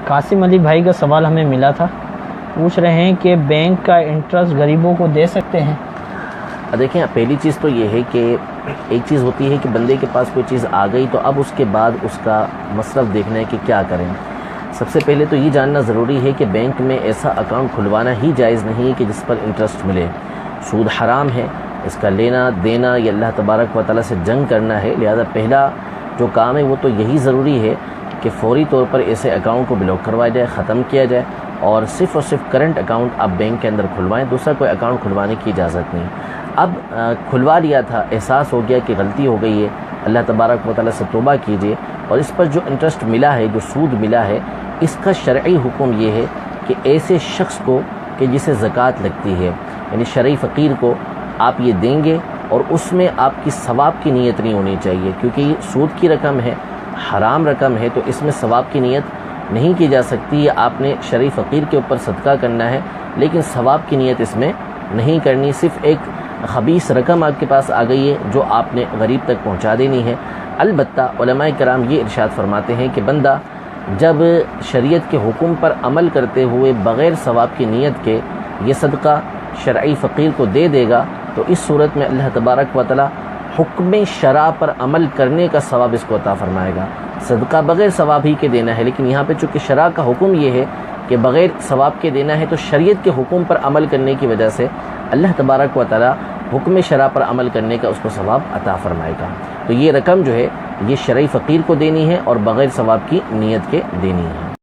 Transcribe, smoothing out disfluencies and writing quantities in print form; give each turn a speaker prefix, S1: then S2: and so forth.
S1: قاسم علی بھائی کا سوال ہمیں ملا تھا، پوچھ رہے ہیں کہ بینک کا انٹرسٹ غریبوں کو دے سکتے ہیں؟
S2: دیکھیں، پہلی چیز تو یہ ہے کہ ایک چیز ہوتی ہے کہ بندے کے پاس کوئی چیز آ گئی تو اب اس کے بعد اس کا مصرف دیکھنا ہے کہ کیا کریں۔ سب سے پہلے تو یہ جاننا ضروری ہے کہ بینک میں ایسا اکاؤنٹ کھلوانا ہی جائز نہیں ہے کہ جس پر انٹرسٹ ملے۔ سود حرام ہے، اس کا لینا دینا یہ اللہ تبارک و تعالیٰ سے جنگ کرنا ہے، لہذا پہلا جو کام ہے وہ تو یہی ضروری ہے کہ فوری طور پر ایسے اکاؤنٹ کو بلاک کروایا جائے، ختم کیا جائے، اور صرف کرنٹ اکاؤنٹ آپ بینک کے اندر کھلوائیں، دوسرا کوئی اکاؤنٹ کھلوانے کی اجازت نہیں۔ اب کھلوا لیا تھا، احساس ہو گیا کہ غلطی ہو گئی ہے، اللہ تبارک و تعالیٰ سے توبہ کیجیے، اور اس پر جو انٹرسٹ ملا ہے، جو سود ملا ہے، اس کا شرعی حکم یہ ہے کہ ایسے شخص کو کہ جسے زکوٰۃ لگتی ہے، یعنی شرعی فقیر کو آپ یہ دیں گے، اور اس میں آپ کی ثواب کی نیت نہیں ہونی چاہیے، کیونکہ یہ سود کی رقم ہے، حرام رقم ہے، تو اس میں ثواب کی نیت نہیں کی جا سکتی۔ یہ آپ نے شرعی فقیر کے اوپر صدقہ کرنا ہے، لیکن ثواب کی نیت اس میں نہیں کرنی، صرف ایک خبیث رقم آپ کے پاس آ گئی ہے جو آپ نے غریب تک پہنچا دینی ہے۔ البتہ علماء کرام یہ ارشاد فرماتے ہیں کہ بندہ جب شریعت کے حکم پر عمل کرتے ہوئے بغیر ثواب کی نیت کے یہ صدقہ شرعی فقیر کو دے دے گا تو اس صورت میں اللہ تبارک و تعالی حکم شرع پر عمل کرنے کا ثواب اس کو عطا فرمائے گا۔ صدقہ بغیر ثواب ہی کے دینا ہے، لیکن یہاں پہ چونکہ شرع کا حکم یہ ہے کہ بغیر ثواب کے دینا ہے، تو شریعت کے حکم پر عمل کرنے کی وجہ سے اللہ تبارک و تعالی حکم شرع پر عمل کرنے کا اس کو ثواب عطا فرمائے گا۔ تو یہ رقم جو ہے یہ شرعی فقیر کو دینی ہے اور بغیر ثواب کی نیت کے دینی ہے۔